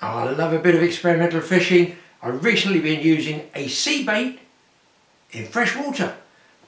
I love a bit of experimental fishing. I've recently been using a sea bait in fresh water.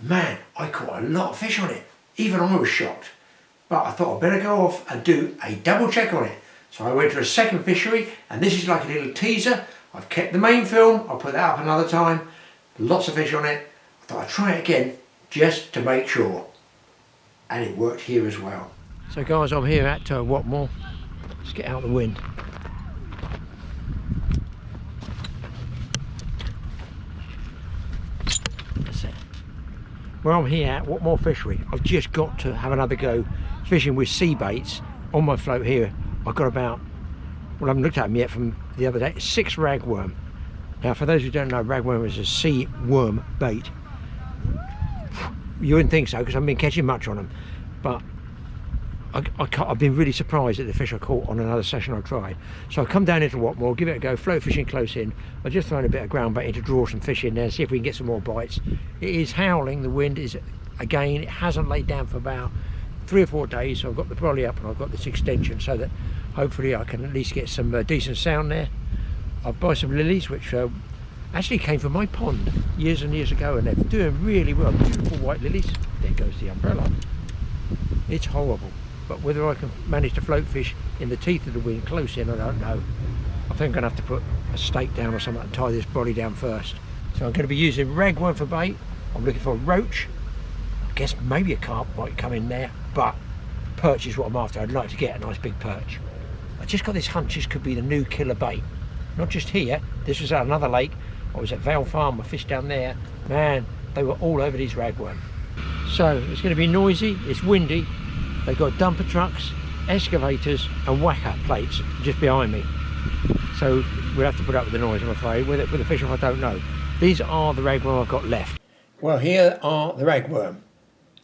Man, I caught a lot of fish on it. Even I was shocked. But I thought I'd better go off and do a double check on it. So I went to a second fishery, and this is like a little teaser. I've kept the main film, I'll put that up another time. Lots of fish on it. I thought I'd try it again just to make sure. And it worked here as well. So guys, I'm here at Watmore. Let's get out of the wind. That's it. Well, I'm here at Watmore Fishery. I've just got to have another go fishing with sea baits on my float here. I've got about, well, I haven't looked at them yet from the other day, 6 ragworm. Now, for those who don't know, ragworm is a sea worm bait. You wouldn't think so, because I haven't been catching much on them, but I've been really surprised at the fish I caught on another session I tried. So I've come down into Watmore, give it a go, float fishing close in. I've just thrown a bit of ground bait in to draw some fish in there, see if we can get some more bites. It is howling, the wind is, again, it hasn't laid down for about 3 or 4 days, so I've got the brolly up and I've got this extension so that hopefully I can at least get some decent sound there. I've bought some lilies, which actually came from my pond years and years ago, and they're doing really well. Beautiful white lilies. There goes the umbrella. It's horrible, but whether I can manage to float fish in the teeth of the wind close in, I don't know. I think I'm going to have to put a stake down or something and tie this body down first. So I'm going to be using ragworm for bait. I'm looking for a roach. I guess maybe a carp might come in there, but perch is what I'm after. I'd like to get a nice big perch. I just got this hunch this could be the new killer bait. Not just here, this was at another lake. I was at Vale Farm, I fished down there. Man, they were all over these ragworm. So it's going to be noisy, it's windy. They've got dumper trucks, excavators and whack-up plates just behind me. So we'll have to put up with the noise, I'm afraid, with the fish I don't know. These are the ragworm I've got left. Well, here are the ragworm.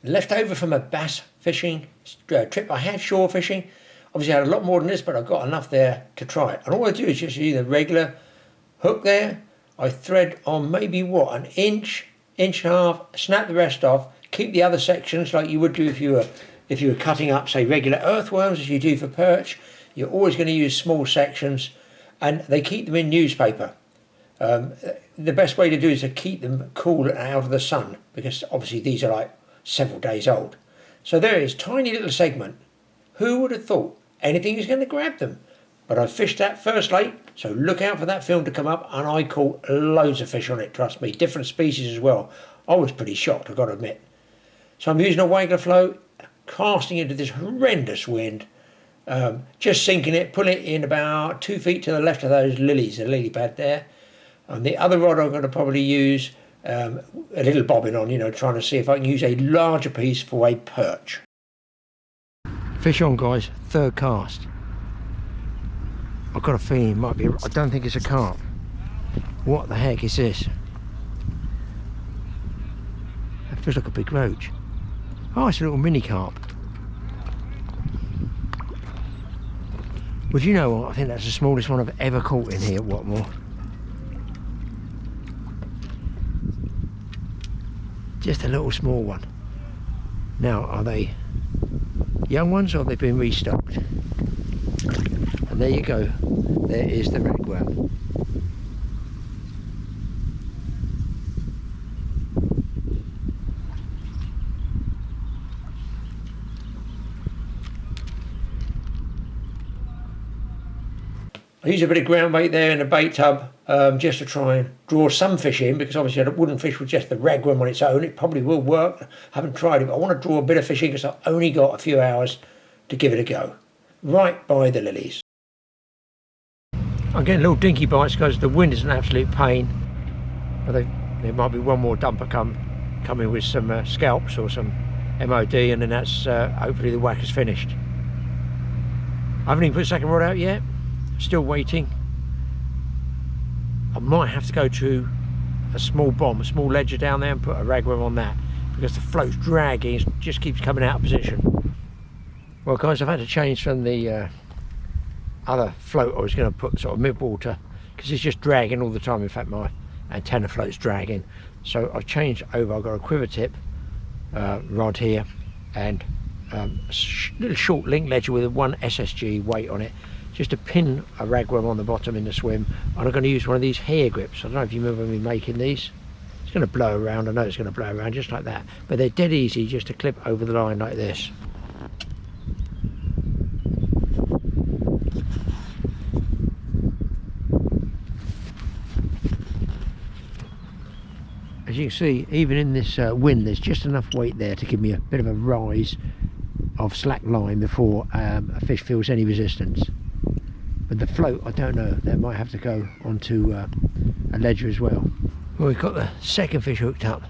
Left over from a bass fishing trip I had, shore fishing. Obviously I had a lot more than this, but I've got enough there to try it. And all I do is just use a regular hook there. I thread on maybe what, an inch, inch and a half, snap the rest off, keep the other sections like you would do if you were cutting up, say, regular earthworms as you do for perch. You're always going to use small sections, and they keep them in newspaper. The best way to do is to keep them cool and out of the sun, because obviously these are like several days old. So there is, tiny little segment. Who would have thought anything is going to grab them? But I fished that first lake, so look out for that film to come up, and I caught loads of fish on it, trust me, different species as well. I was pretty shocked, I've got to admit. So I'm using a waggler float, casting into this horrendous wind, just sinking it, pulling it in about 2 feet to the left of those lilies, the lily pad there. And the other rod I'm going to probably use a little bobbin on, you know, trying to see if I can use a larger piece for a perch. Fish on, guys, third cast. I've got a feeling it might be, I don't think it's a carp. What the heck is this? That feels like a big roach. Oh, it's a little mini carp. Well, do you know what? I think that's the smallest one I've ever caught in here at Watmore. Just a little small one. Now, are they young ones or have they been restocked? And there you go, there is the ragworm. I use a bit of ground bait there in a bait tub just to try and draw some fish in, because obviously I wouldn't fish with just the ragworm on its own. It probably will work. I haven't tried it, but I want to draw a bit of fish in because I've only got a few hours to give it a go. Right by the lilies. I'm getting little dinky bites because the wind is an absolute pain. But there might be one more dumper coming with some scalps or some MOD, and then that's hopefully the whack is finished. I haven't even put the second rod out yet. Still waiting. I might have to go to a small ledger down there and put a ragworm on that, because the float's dragging, it just keeps coming out of position. Well guys, I've had to change from the other float I was going to put sort of mid-water, because it's just dragging all the time. In fact, my antenna float's dragging, so I've changed over. I've got a quiver tip rod here and a little short link ledger with one SSG weight on it, just to pin a ragworm on the bottom in the swim, and I'm going to use one of these hair grips. I don't know if you remember me making these. It's going to blow around, I know it's going to blow around just like that, but they're dead easy just to clip over the line like this. As you can see, even in this wind, there's just enough weight there to give me a bit of a rise of slack line before a fish feels any resistance. But the float, I don't know, they might have to go onto a ledger as well. Well, we've got the second fish hooked up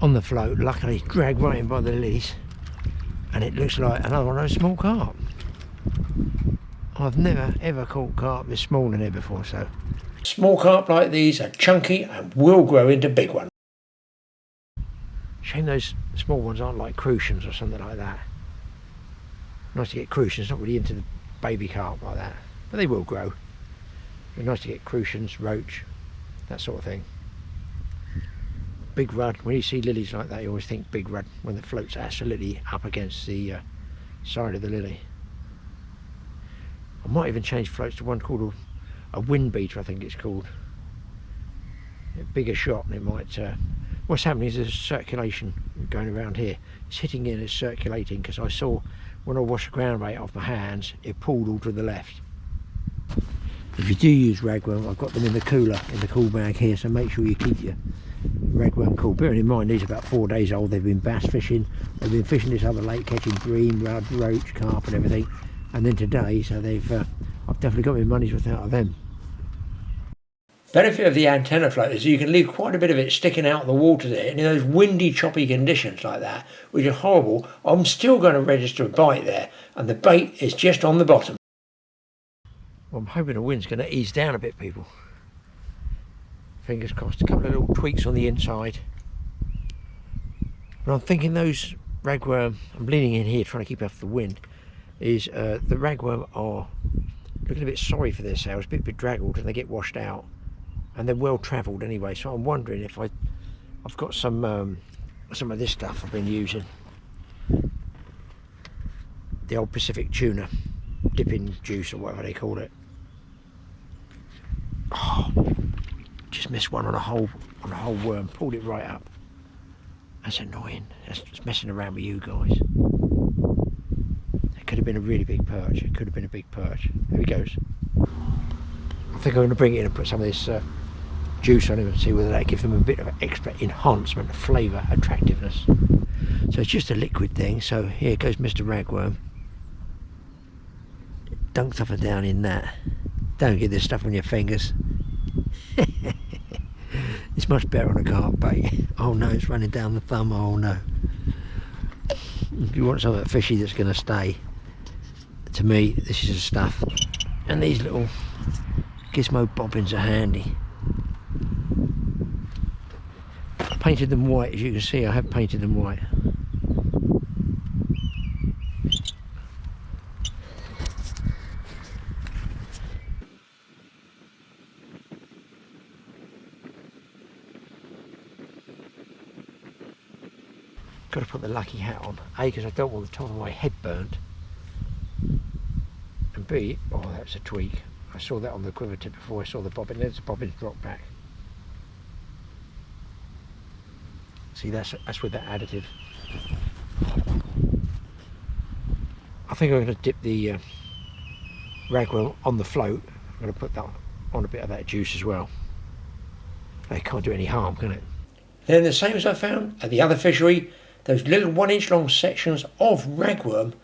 on the float, luckily dragged right in by the lilies, and it looks like another one of those small carp. I've never ever caught carp this small in here before, so. Small carp like these are chunky and will grow into big ones. Shame those small ones aren't like crucians or something like that. Nice to get crucians, not really into the baby carp like that, but they will grow. It's nice to get crucians, roach, that sort of thing. Big rudd, when you see lilies like that you always think big rudd when the float's absolutely up against the side of the lily. I might even change floats to one called a wind beater, I think it's called. A bigger shot, and it might what's happening is there's circulation going around here. It's hitting in, it's circulating, because I saw when I washed the ground bait off my hands it pulled all to the left. If you do use ragworm, I've got them in the cooler, in the cool bag here, so make sure you keep your ragworm cool. Bearing in mind these are about 4 days old, they've been bass fishing, they've been fishing this other lake catching bream, rudd, roach, carp and everything, and then today, so they've I've definitely got my money's worth out of them. Benefit of the antenna float is you can leave quite a bit of it sticking out of the water there, and in those windy, choppy conditions like that, which are horrible, I'm still going to register a bite there, and the bait is just on the bottom. Well, I'm hoping the wind's going to ease down a bit, people. Fingers crossed. A couple of little tweaks on the inside. But I'm thinking those ragworm, I'm leaning in here trying to keep off the wind, is the ragworm are looking a bit sorry for their sails, a bit bedraggled, and they get washed out. And they're well travelled anyway, so I'm wondering if I've got some of this stuff I've been using, the old Pacific tuna dipping juice or whatever they call it. Oh, just missed one on a whole worm, pulled it right up. That's annoying. That's just messing around with you guys. It could have been a really big perch. It could have been a big perch. There he goes. I think I'm going to bring it in and put some of this juice on him and see whether that gives him a bit of extra enhancement, flavour, attractiveness. So it's just a liquid thing. So here goes Mr. Ragworm. Dunked up and down in that. Don't get this stuff on your fingers. It's much better on a carp bait. Oh no, it's running down the thumb. Oh no. If you want something fishy that's going to stay, to me this is the stuff. And these little gizmo bobbins are handy. I painted them white, as you can see. I have painted them white. Got to put the lucky hat on. A, because I don't want the top of my head burnt, and B, oh that's a tweak. I saw that on the quiver tip before I saw the bobbin. There's the bobbins drop back. See, that's with that additive. I think I'm going to dip the ragworm on the float. I'm going to put that on a bit of that juice as well. It can't do any harm, can it? Then the same as I found at the other fishery, those little 1 inch long sections of ragworm.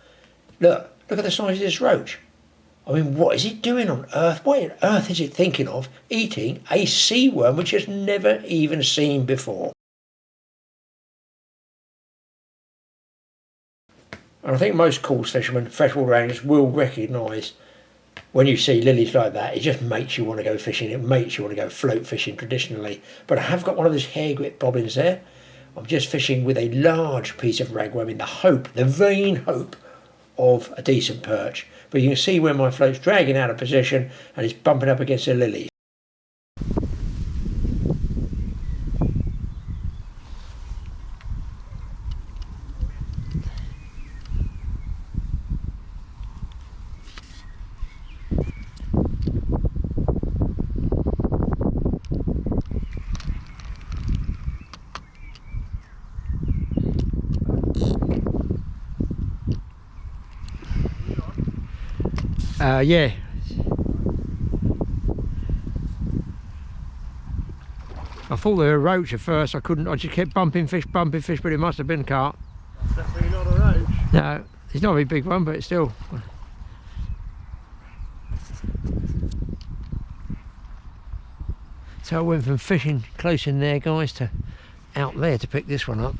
Look at the size of this roach. I mean, what is it doing on earth? What on earth is it thinking of eating a sea worm which it's never even seen before? And I think most coarse fishermen, freshwater anglers, will recognise when you see lilies like that, it just makes you want to go fishing. It makes you want to go float fishing traditionally. But I have got one of those hair grip bobbins there. I'm just fishing with a large piece of ragworm in the hope, the vain hope, of a decent perch. But you can see where my float's dragging out of position and it's bumping up against the lilies. Yeah. I thought they were a roach at first. I just kept bumping fish, but it must have been carp. That's definitely not a roach. No, it's not a very big one, but it's still. So I went from fishing close in there, guys, to out there to pick this one up.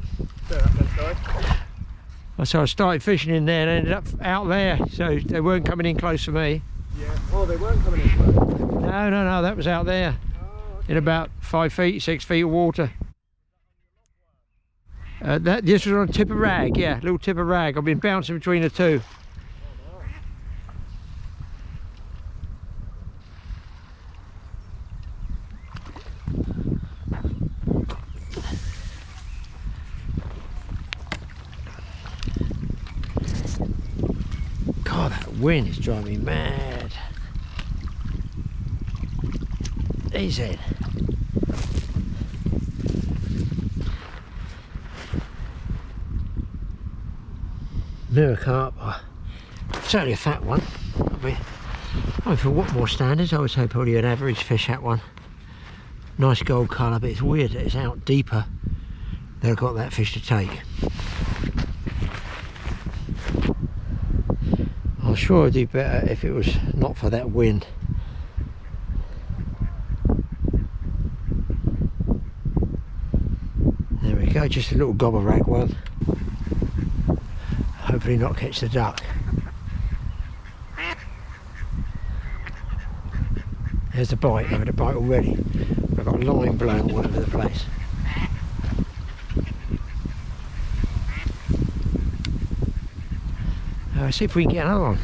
So I started fishing in there and ended up out there, so they weren't coming in close to me. Yeah. Oh, they weren't coming in close? No, that was out there. Oh, okay. In about 5 feet, 6 feet of water. This was on a tip of rag, yeah, little tip of rag. I've been bouncing between the two. God, that wind is driving me mad. Easy. Mirror carp, certainly a fat one. I mean, for Watmore standards, I would say probably an average fish, that one. Nice gold colour, but it's weird that it's out deeper than I've got that fish to take. I'm sure I'd do better if it was not for that wind. There we go, just a little gob of ragworm. Hopefully not catch the duck. There's the bite. I've had a bite already. I've got line blown all over the place. Let's see if we can get another one.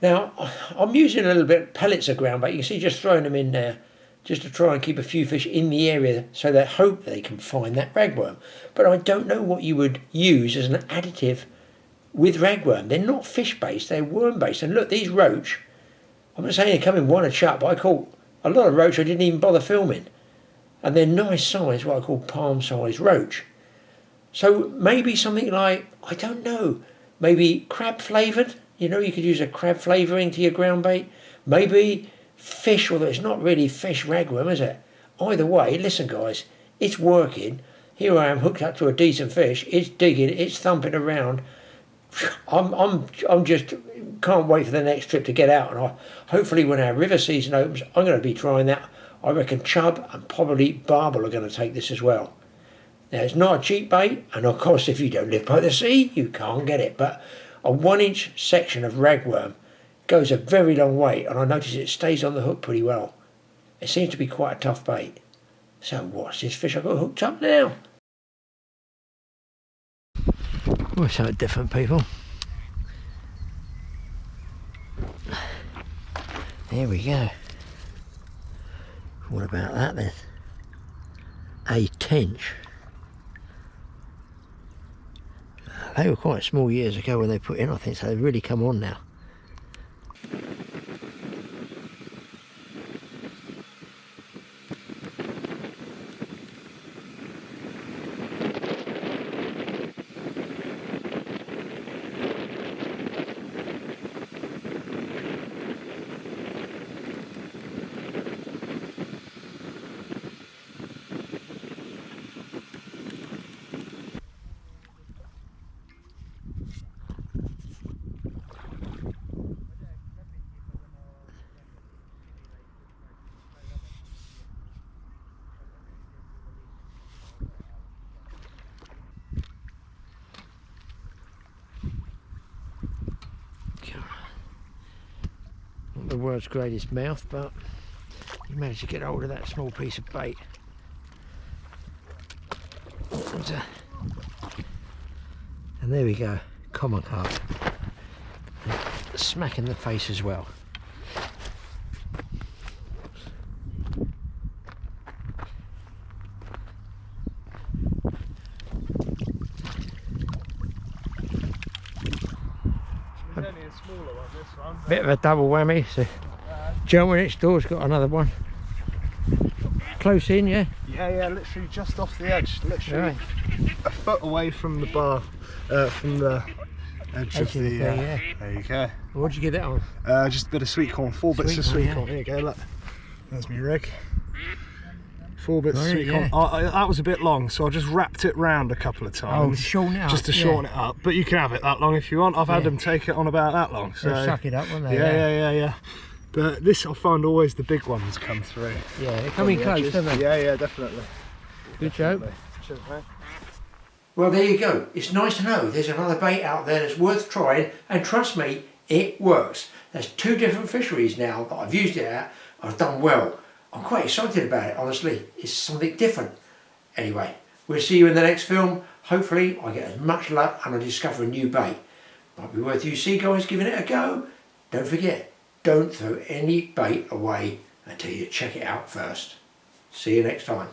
Now, I'm using a little bit of pellets of ground bait. You can see just throwing them in there just to try and keep a few fish in the area so they hope they can find that ragworm. But I don't know what you would use as an additive with ragworm. They're not fish based, they're worm based. And look, these roach, I'm not saying they come in one a chuck, but I caught a lot of roach I didn't even bother filming. And they're nice size, what I call palm size roach. So maybe something like, I don't know, maybe crab flavoured. You know, you could use a crab flavouring to your ground bait. Maybe fish, although it's not really fish ragworm, is it? Either way, listen guys, it's working. Here I am hooked up to a decent fish. It's digging, it's thumping around. I'm just can't wait for the next trip to get out, and hopefully when our river season opens, I'm going to be trying that. I reckon chub and probably barbel are going to take this as well. Now it's not a cheap bait, and of course if you don't live by the sea, you can't get it. But a 1-inch section of ragworm goes a very long way, and I notice it stays on the hook pretty well. It seems to be quite a tough bait. So what's this fish I've got hooked up now? We're so different, people. There we go. What about that then? A tench. They were quite small years ago when they put in, I think, so they've really come on now. Not the world's greatest mouth, but you managed to get hold of that small piece of bait. And there we go, common carp. Smack in the face as well. Bit of a double whammy. So Joe next door's got another one. Close in, yeah? Yeah, literally just off the edge, literally a foot away from the bar, from the edge Edge of of the the. thing, yeah. There you go. What'd you get that on? Just a bit of sweet corn, 4 bits of Sweet corn, sweet yeah. corn. Here you go, look. There's me rig. 4 bits of Got it, sweet yeah. corn. That was a bit long, so I just wrapped it round a couple of Oh, times. to shorten it up. Just to shorten it up. But you can have it that long if you want. I've had them take it on about that long. So They'll suck it up, won't they? yeah. But this, I find always the big ones come through. Yeah, they come in close, don't they? Yeah, definitely. Good joke. Cheers, mate. Well, there you go. It's nice to know there's another bait out there that's worth trying, and trust me, it works. There's 2 different fisheries now that I've used it at. I've done well. I'm quite excited about it, honestly. It's something different. Anyway, we'll see you in the next film. Hopefully, I get as much luck and I discover a new bait. Might be worth you sea guys giving it a go. Don't forget, don't throw any bait away until you check it out first. See you next time.